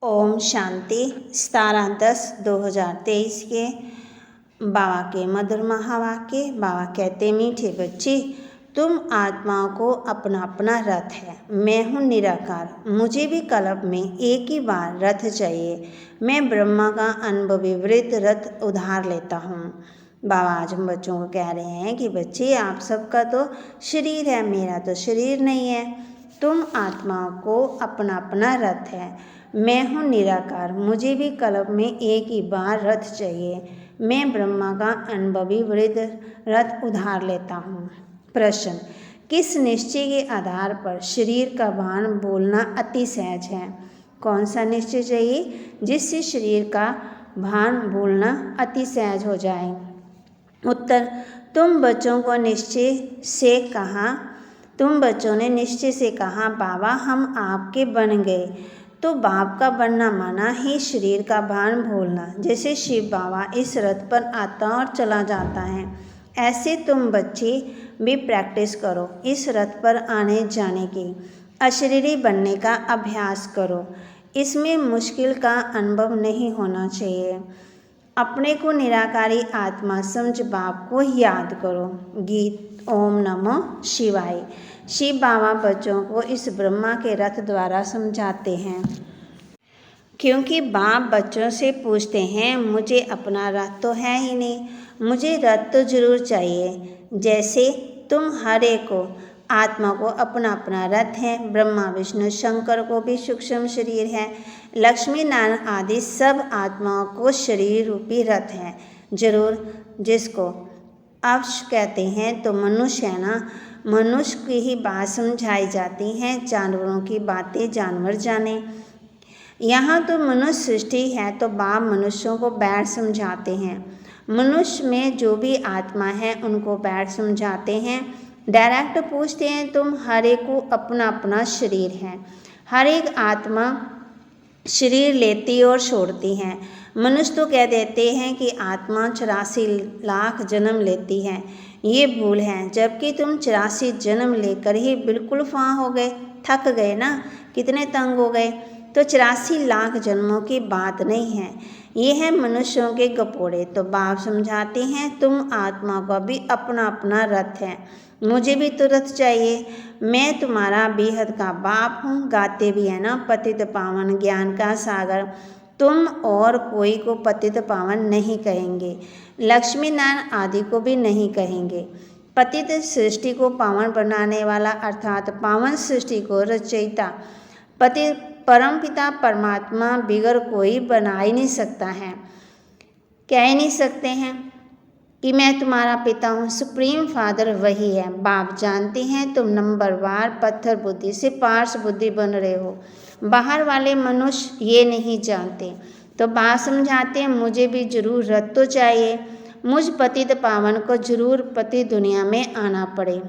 ओम शांति 17/10/2023 के बाबा के मधुर महावाक्य। बाबा कहते, मीठे बच्चे, तुम आत्माओं को अपना अपना रथ है। मैं हूँ निराकार, मुझे भी कल्प में एक ही बार रथ चाहिए। मैं ब्रह्मा का अनुभवी वृत्त रथ उधार लेता हूँ। बाबा आज हम बच्चों को कह रहे हैं कि बच्चे, आप सबका तो शरीर है, मेरा तो शरीर नहीं है। तुम आत्माओं को अपना अपना रथ है। मैं हूँ निराकार, मुझे भी कल्प में एक ही बार रथ चाहिए। मैं ब्रह्मा का अनुभवी वृत्त रथ उधार लेता हूँ। प्रश्न, किस निश्चय के आधार पर शरीर का भान बोलना अति सहज है? कौन सा निश्चय चाहिए जिससे शरीर का भान बोलना अति सहज हो जाए? उत्तर, तुम बच्चों ने निश्चय से कहा, बाबा हम आपके बन गए। तो बाप का बनना माना ही शरीर का भान भूलना। जैसे शिव बाबा इस रथ पर आता और चला जाता है, ऐसे तुम बच्चे भी प्रैक्टिस करो, इस रथ पर आने जाने की, अशरीरी बनने का अभ्यास करो। इसमें मुश्किल का अनुभव नहीं होना चाहिए। अपने को निराकारी आत्मा समझ बाप को याद करो। गीत ओम नमः शिवाय। शिव बाबा बच्चों को इस ब्रह्मा के रथ द्वारा समझाते हैं, क्योंकि बाप बच्चों से पूछते हैं, मुझे अपना रथ तो है ही नहीं, मुझे रथ तो जरूर चाहिए। जैसे तुम हर एक को आत्मा को अपना अपना रथ है। ब्रह्मा विष्णु शंकर को भी सूक्ष्म शरीर है। लक्ष्मी नारायण आदि सब आत्माओं को शरीर रूपी रथ है जरूर, जिसको अवश्य कहते हैं। तो मनुष्य है ना, मनुष्य की ही बात समझाई जाती है, जानवरों की बातें जानवर जाने। यहाँ तो मनुष्य सृष्टि है, तो बाप मनुष्यों को बैठ समझाते हैं। मनुष्य में जो भी आत्मा है उनको बैठ समझाते हैं। डायरेक्ट पूछते हैं, तुम हर एक को अपना अपना शरीर है। हर एक आत्मा शरीर लेती और छोड़ती है। मनुष्य तो कह देते हैं कि आत्मा 84 लाख जन्म लेती है। ये भूल है, जबकि तुम 84 जन्म लेकर ही बिल्कुल फ़ां हो गए, थक गए ना, कितने तंग हो गए। तो 84 लाख जन्मों की बात नहीं है, ये है मनुष्यों के गपोड़े। तो बाप समझाते हैं, तुम आत्मा का भी अपना अपना रथ है। मुझे भी तो रथ चाहिए। मैं तुम्हारा बेहद का बाप हूँ। गाते भी है ना, पतित पावन ज्ञान का सागर। तुम और कोई को पतित पावन नहीं कहेंगे, लक्ष्मी नारायण आदि को भी नहीं कहेंगे। पतित सृष्टि को पावन बनाने वाला अर्थात पावन सृष्टि को रचयिता पति परमपिता परमात्मा बिगर कोई बना ही नहीं सकता है। कह ही नहीं सकते हैं कि मैं तुम्हारा पिता हूँ। सुप्रीम फादर वही है। बाप जानते हैं तुम नंबरवार पत्थर बुद्धि से पार्श बुद्धि बन रहे हो, बाहर वाले मनुष्य ये नहीं जानते। तो बाप समझाते हैं, मुझे भी जरूर रथ तो चाहिए। मुझ पतित पावन को जरूर पति दुनिया में आना पड़े।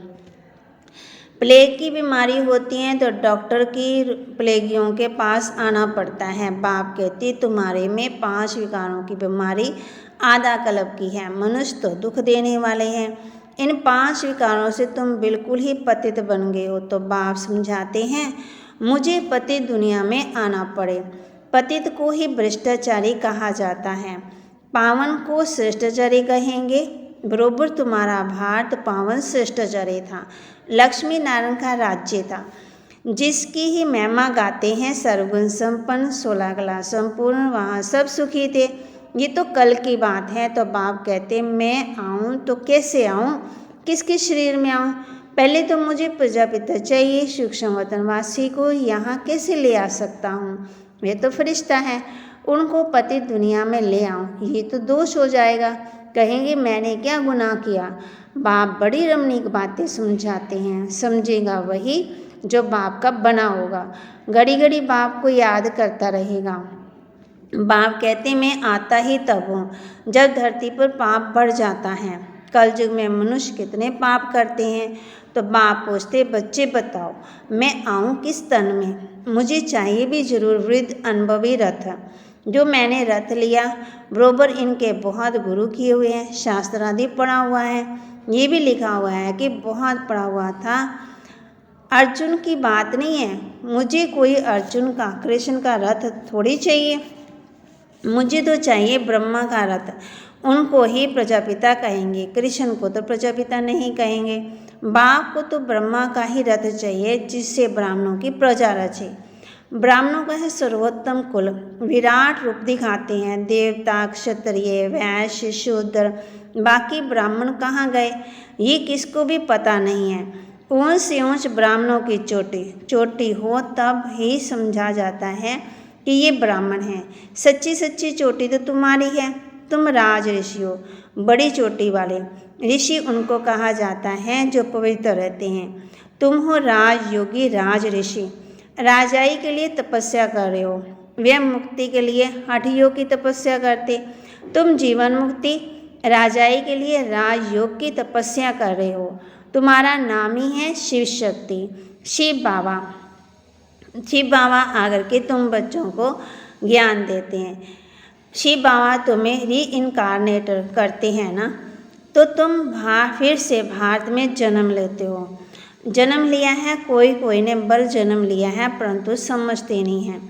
प्लेग की बीमारी होती है तो डॉक्टर की प्लेगियों के पास आना पड़ता है। बाप कहती, तुम्हारे में 5 विकारों की बीमारी आधा कल्प की है। मनुष्य तो दुख देने वाले हैं। इन 5 विकारों से तुम बिल्कुल ही पतित बन गए हो। तो बाप समझाते हैं, मुझे पतित दुनिया में आना पड़े। पतित को ही भ्रष्टाचारी कहा जाता है, पावन को श्रेष्ठाचारी कहेंगे। बरोबर तुम्हारा भारत पावन श्रेष्ठाचारी था, लक्ष्मी नारायण का राज्य था, जिसकी ही महिमा गाते हैं। सर्वगुण संपन्न 16 कला संपूर्ण, वहाँ सब सुखी थे। ये तो कल की बात है। तो बाप कहते, मैं आऊँ तो कैसे आऊँ, किसके शरीर में आऊँ? पहले तो मुझे प्रजापिता चाहिए। सूक्ष्म वतनवासी को यहाँ कैसे ले आ सकता हूँ? वे तो फरिश्ता है, उनको पति दुनिया में ले आऊँ, ये तो दोष हो जाएगा। कहेंगे मैंने क्या गुनाह किया? बाप बड़ी रमणीक बातें समझाते हैं। समझेगा वही जो बाप का बना होगा, घड़ी घड़ी बाप को याद करता रहेगा। बाप कहते, मैं आता ही तब हूँ जब धरती पर पाप बढ़ जाता है। कल युग में मनुष्य कितने पाप करते हैं। तो बाप पूछते, बच्चे बताओ मैं आऊँ किस तन में? मुझे चाहिए भी जरूर वृद्ध अनुभवी रथ। जो मैंने रथ लिया, बरोबर इनके बहुत गुरु किए हुए हैं, शास्त्र आदि पढ़ा हुआ है। ये भी लिखा हुआ है कि बहुत पढ़ा हुआ था, अर्जुन की बात नहीं है, मुझे कोई अर्जुन का कृष्ण का रथ थोड़ी चाहिए, मुझे तो चाहिए ब्रह्मा का रथ। उनको ही प्रजापिता कहेंगे, कृष्ण को तो प्रजापिता नहीं कहेंगे। बाप को तो ब्रह्मा का ही रथ चाहिए जिससे ब्राह्मणों की प्रजा रचे। ब्राह्मणों का है सर्वोत्तम कुल, विराट रूप दिखाते हैं। देवता, क्षत्रिय, वैश्य, शूद्र, बाकी ब्राह्मण कहाँ गए ये किसको भी पता नहीं है। ऊंच से ऊंच ब्राह्मणों की चोटी हो तब ही समझा जाता है कि ये ब्राह्मण है। सच्ची सच्ची चोटी तो तुम्हारी है, तुम राज ऋषि हो, बड़ी चोटी वाले ऋषि उनको कहा जाता है जो पवित्र रहते हैं। तुम हो राजयोगी, राज ऋषि, राजाई के लिए तपस्या कर रहे हो, वे मुक्ति के लिए हठयोग की तपस्या करते। तुम जीवन मुक्ति, राजाई के लिए राजयोग की तपस्या कर रहे हो। तुम्हारा नाम ही है शिव शक्ति, शिव बाबा। शिव बाबा आकर के तुम बच्चों को ज्ञान देते हैं। शिव बाबा तुम्हें री इनकारनेट करते हैं ना, तो तुम फिर से भारत में जन्म लेते हो। जन्म लिया है, कोई ने बल जन्म लिया है, परंतु समझते नहीं हैं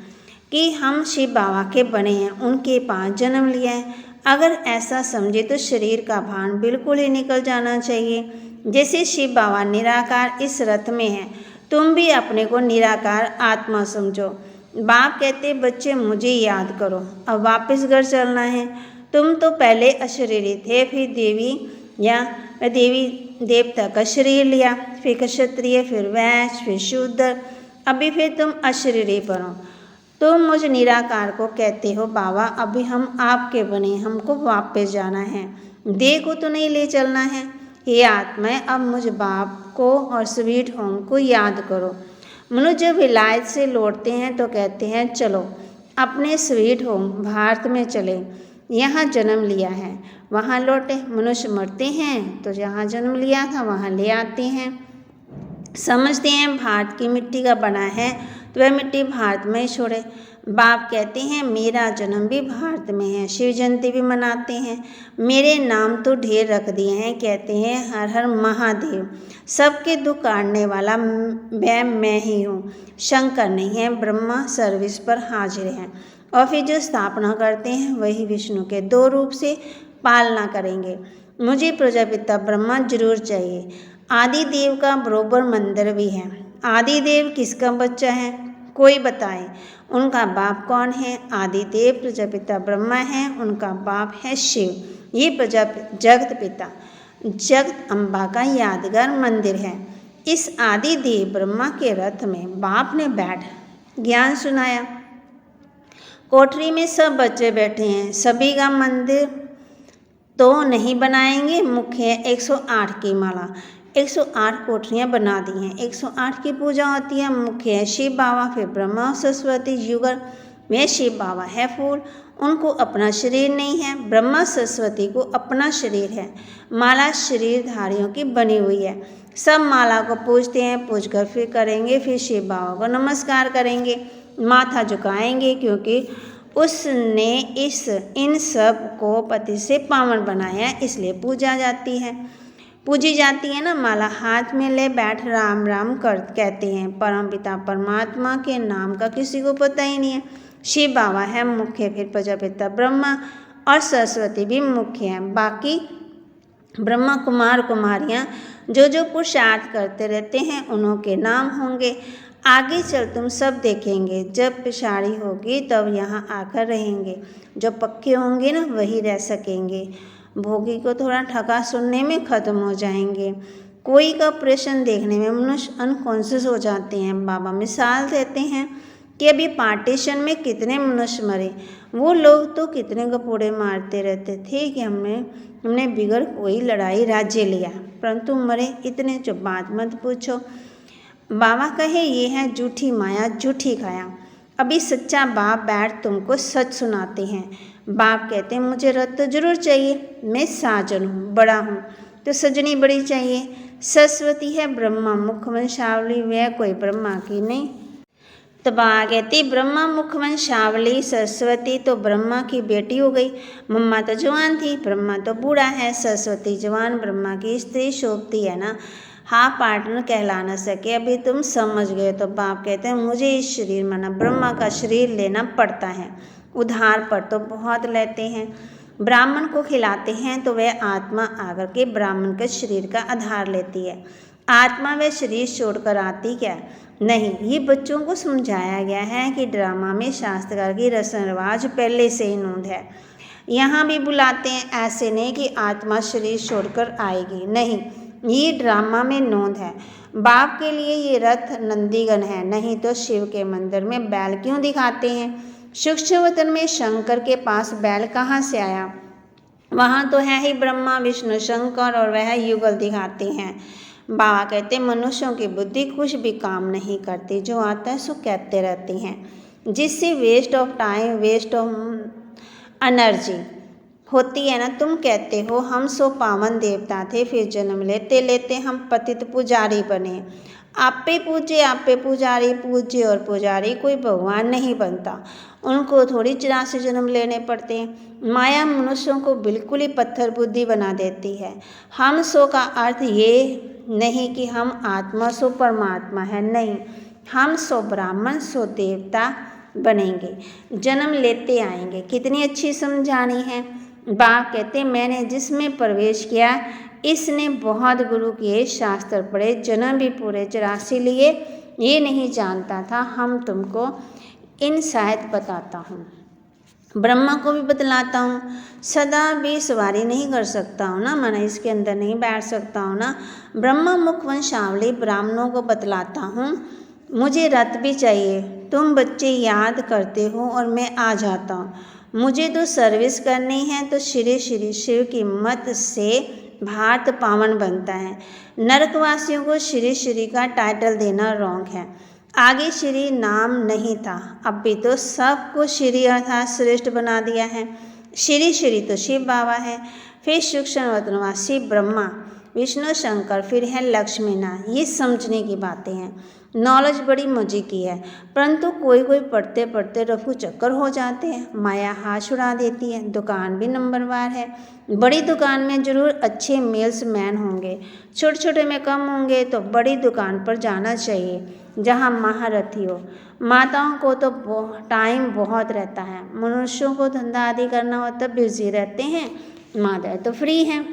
कि हम शिव बाबा के बने हैं, उनके पास जन्म लिया है। अगर ऐसा समझे तो शरीर का भान बिल्कुल ही निकल जाना चाहिए। जैसे शिव बाबा निराकार इस रथ में है, तुम भी अपने को निराकार आत्मा समझो। बाप कहते बच्चे मुझे याद करो, अब वापस घर चलना है। तुम तो पहले अशरीरी थे, फिर देवी देवता का शरीर लिया, फिर क्षत्रिय, फिर वैश्य, फिर शूद्र, अभी फिर तुम अशरीरी बनो। तुम मुझ निराकार को कहते हो बाबा अभी हम आपके बने, हमको वापस जाना है, देह को तो नहीं ले चलना है। ये आत्माएं अब मुझ बाप को और स्वीट होम को याद करो। मनुष्य जब विलायत से लौटते हैं तो कहते हैं चलो अपने स्वीट होम भारत में चले, यहाँ जन्म लिया है, वहाँ लौटे। मनुष्य मरते हैं तो जहाँ जन्म लिया था वहाँ ले आते हैं। समझते हैं भारत की मिट्टी का बना है तो वह मिट्टी भारत में ही छोड़े। बाप कहते हैं मेरा जन्म भी भारत में है, शिव जयंती भी मनाते हैं, मेरे नाम तो ढेर रख दिए हैं, कहते हैं हर हर महादेव। सबके दुख काटने वाला मैं ही हूँ, शंकर नहीं है, ब्रह्मा सर्विस पर हाजिर हैं। और फिर जो स्थापना करते हैं वही विष्णु के 2 रूप से पालना करेंगे। मुझे प्रजापिता ब्रह्मा जरूर चाहिए। आदि देव का बरोबर मंदिर भी है। आदि देव किसका बच्चा है, कोई बताए, उनका बाप कौन है। आदि देव प्रजापिता ब्रह्मा है, उनका बाप है शिव। ये जगत पिता जगत अम्बा का यादगार मंदिर है। इस आदि देव ब्रह्मा के रथ में बाप ने बैठ ज्ञान सुनाया। कोठरी में सब बच्चे बैठे हैं, सभी का मंदिर तो नहीं बनाएंगे, मुख्य 108 की माला, 108 कोठरियाँ बना दी हैं, 108 की पूजा होती है। मुख्य है शिव बाबा, फिर ब्रह्मा सरस्वती युगल में शिव बाबा है फूल, उनको अपना शरीर नहीं है। ब्रह्मा सरस्वती को अपना शरीर है। माला शरीरधारियों की बनी हुई है। सब माला को पूजते हैं, पूज कर फिर करेंगे, फिर शिव बाबा को नमस्कार करेंगे, माथा झुकाएंगे, क्योंकि उसने इन सब को पति से पावन बनाया है, इसलिए पूजी जाती है ना। माला हाथ में ले बैठ राम राम कहते हैं। परमपिता परमात्मा के नाम का किसी को पता ही नहीं है। शिव बाबा है मुख्य, फिर प्रजापिता ब्रह्मा और सरस्वती भी मुख्य हैं। बाकी ब्रह्मा कुमार कुमारियाँ जो पुरुषार्थ करते रहते हैं उन्हों के नाम होंगे। आगे चल तुम सब देखेंगे, जब पिछाड़ी होगी तब यहाँ आकर रहेंगे। जो पक्के होंगे ना वही रह सकेंगे, भोगी को थोड़ा ठगा सुनने में ख़त्म हो जाएंगे। कोई का ऑपरेशन देखने में मनुष्य अनकॉन्शियस हो जाते हैं। बाबा मिसाल देते हैं कि अभी पार्टीशन में कितने मनुष्य मरे, वो लोग तो कितने गपोड़े मारते रहते थे कि हमने बिगड़ कोई लड़ाई राज्य लिया, परंतु मरे इतने। जो बात मत पूछो। बाबा कहे ये है झूठी माया झूठी काया। अभी सच्चा बाप बैठ तुमको सच सुनाते हैं। बाप कहते हैं मुझे रथ तो जरूर चाहिए, मैं साजन हूँ, बड़ा हूँ, तो सजनी बड़ी चाहिए। सरस्वती है ब्रह्मा मुखवंशावली, वह कोई ब्रह्मा की नहीं। तो बाबा कहती ब्रह्मा मुखवंशावली सरस्वती तो ब्रह्मा की बेटी हो गई। मम्मा तो जवान थी, ब्रह्मा तो बूढ़ा है, सरस्वती जवान, ब्रह्मा की स्त्री शोभती है ना। हाँ पार्टनर कहला न सके, अभी तुम समझ गए। तो बाप कहते हैं मुझे इस शरीर माना ब्रह्मा का शरीर लेना पड़ता है, उधार पर तो बहुत लेते हैं। ब्राह्मण को खिलाते हैं तो वह आत्मा आकर के ब्राह्मण के शरीर का आधार लेती है। आत्मा वह शरीर छोड़कर आती क्या? नहीं। ये बच्चों को समझाया गया है कि ड्रामा में शास्त्रकार की रस्म रिवाज पहले से ही नोंद है। यहाँ भी बुलाते हैं, ऐसे नहीं कि आत्मा शरीर छोड़कर आएगी, नहीं, ये ड्रामा में नोंद है। बाप के लिए ये रथ नंदीगण है, नहीं तो शिव के मंदिर में बैल क्यों दिखाते हैं? सूक्ष्म वतन में शंकर के पास बैल कहाँ से आया? वहाँ तो है ही ब्रह्मा विष्णु शंकर, और वह युगल दिखाते हैं। बाबा कहते मनुष्यों की बुद्धि कुछ भी काम नहीं करती, जो आता है सो कहते रहते हैं, जिससे waste of time, waste of energy होती है ना। तुम कहते हो हम सो पावन देवता थे, फिर जन्म लेते लेते हम पतित पुजारी बने। आपे पूजे आपे पुजारी, पूज्य और पुजारी कोई भगवान नहीं बनता, उनको थोड़ी 84 जन्म लेने पड़ते हैं। माया मनुष्यों को बिल्कुल ही पत्थर बुद्धि बना देती है। हम सो का अर्थ ये नहीं कि हम आत्मा सो परमात्मा है, नहीं, हम सो ब्राह्मण सो देवता बनेंगे, जन्म लेते आएंगे। कितनी अच्छी समझानी है। बाप कहते मैंने जिसमें प्रवेश किया इसने बहुत गुरु किए, शास्त्र पढ़े, जन्म भी पूरे 84 लिए, ये नहीं जानता था। हम तुमको इन शायद बताता हूँ, ब्रह्मा को भी बतलाता हूँ। सदा भी सवारी नहीं कर सकता हूँ ना, माना इसके अंदर नहीं बैठ सकता हूँ ना। ब्रह्मा मुख वंशावली ब्राह्मणों को बतलाता हूँ। मुझे रथ भी चाहिए, तुम बच्चे याद करते हो और मैं आ जाता हूँ। मुझे तो सर्विस करनी है, तो श्री श्री शिव की मत से भारत पावन बनता है। नरकवासियों को श्री श्री का टाइटल देना रॉन्ग है। आगे श्री नाम नहीं था, अब भी तो सबको श्री अर्थात श्रेष्ठ बना दिया है। श्री श्री तो शिव बाबा है, फिर सूक्ष्म वतनवासी ब्रह्मा विष्णु शंकर, फिर है लक्ष्मीनाथ। ये समझने की बातें हैं। नॉलेज बड़ी मजे की है, परंतु कोई कोई पढ़ते पढ़ते रफू चक्कर हो जाते हैं, माया हाथ छुड़ा देती है। दुकान भी नंबरवार है। बड़ी दुकान में जरूर अच्छे मेल्समैन होंगे, छोटे छोटे में कम होंगे, तो बड़ी दुकान पर जाना चाहिए जहाँ महारथी हो। माताओं को तो टाइम बहुत रहता है, मनुष्यों को धंधा आदि करना हो तब बिजी रहते हैं, माताएं तो फ्री हैं।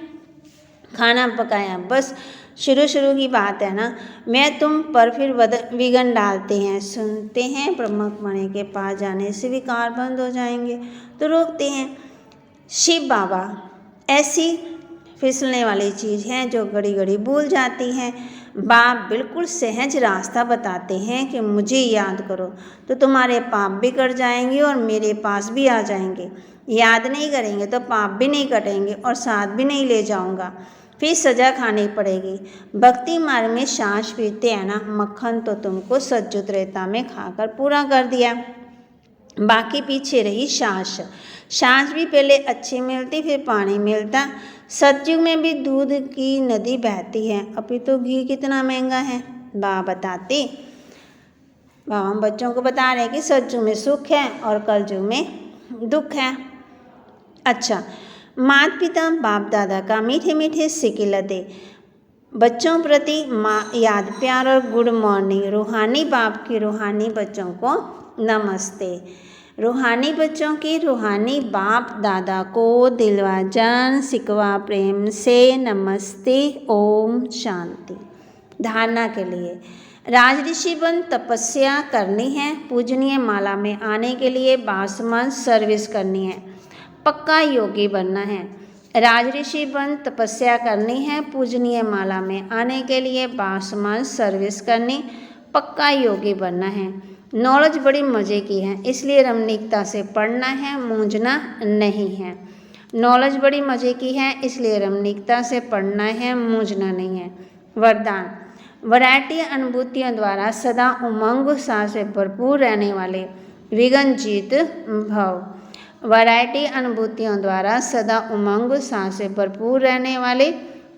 खाना पकाया, बस शुरू की बात है ना, मैं तुम पर फिर विघन डालते हैं। सुनते हैं ब्रह्मकुमारी के पास जाने से विकार बंद हो जाएंगे, तो रोकते हैं। शिव बाबा ऐसी फिसलने वाली चीज़ है जो घड़ी घड़ी भूल जाती है। बाप बिल्कुल सहज रास्ता बताते हैं कि मुझे याद करो, तो तुम्हारे पाप भी कट जाएंगे और मेरे पास भी आ जाएंगे। याद नहीं करेंगे तो पाप भी नहीं कटेंगे और साथ भी नहीं ले जाऊंगा, फिर सजा खानी पड़ेगी। भक्ति मार्ग में सांस पीते हैं ना, मक्खन तो तुमको सज्जु त्रेता में खाकर पूरा कर दिया, बाकी पीछे रही सांस। सांस भी पहले अच्छी मिलती, फिर पानी मिलता। सतयुग में भी दूध की नदी बहती है, अभी तो घी कितना महंगा है। बाबा बताते, बाबा हम बच्चों को बता रहे हैं कि सतयुग में सुख है और कलयुग में दुख है। अच्छा, माता पिता बाप दादा का मीठे मीठे सिकिल दे, बच्चों प्रति माँ याद प्यार और गुड मॉर्निंग। रूहानी बाप की रूहानी बच्चों को नमस्ते। रूहानी बच्चों की रूहानी बाप दादा को दिलवा जान सिकवा प्रेम से नमस्ते, ओम शांति। धारणा के लिए राजऋषि बन तपस्या करनी है, पूजनीय माला में आने के लिए बासमान सर्विस करनी है, पक्का योगी बनना है। राजऋषि बन तपस्या करनी है, पूजनीय माला में आने के लिए बासमान सर्विस करनी, पक्का योगी बनना है। नॉलेज बड़ी मज़े की है, इसलिए रमणीकता से पढ़ना है, मूंझना नहीं है। नॉलेज बड़ी मज़े की है, इसलिए रमणीकता से पढ़ना है, मूंझना नहीं है। वरदान वैरायटी अनुभूतियों द्वारा सदा उमंग उत्साह से भरपूर रहने वाले विघ्न जीत भव। वैरायटी अनुभूतियों द्वारा सदा उमंग उत्साह से भरपूर रहने वाले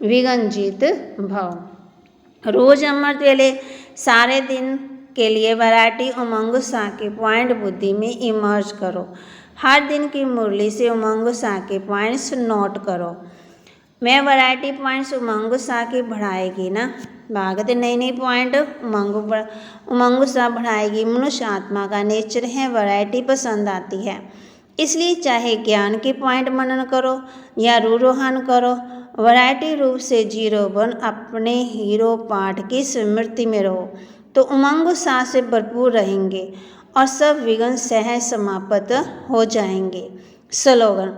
विघ्न जीत भव। रोज अमृत वेले सारे दिन के लिए वैरायटी उमंग उत्साह के पॉइंट बुद्धि में इमर्ज करो। हर दिन की मुरली से उमंग उत्साह के पॉइंट्स नोट करो। मैं वैरायटी पॉइंट्स उमंग उत्साह की बढ़ाएगी ना, बागत नई नई पॉइंट उमंग उत्साह बढ़ाएगी। मनुष्य आत्मा का नेचर है, वैरायटी पसंद आती है। इसलिए चाहे ज्ञान के पॉइंट मनन करो या रूरोहन करो, वैरायटी रूप से 0-1 अपने हीरो पाठ की स्मृति में रहो तो उमंग उत्साह से भरपूर रहेंगे और सब विघ्न सहज समाप्त हो जाएंगे। स्लोगन: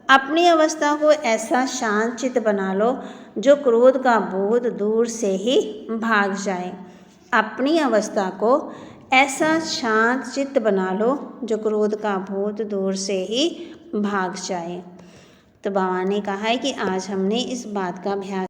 अपनी अवस्था को ऐसा शांत चित्त बना लो जो क्रोध का भूत दूर से ही भाग जाए। अपनी अवस्था को ऐसा शांत चित्त बना लो जो क्रोध का भूत दूर से ही भाग जाए। तो बाबा ने कहा है कि आज हमने इस बात का अभ्यास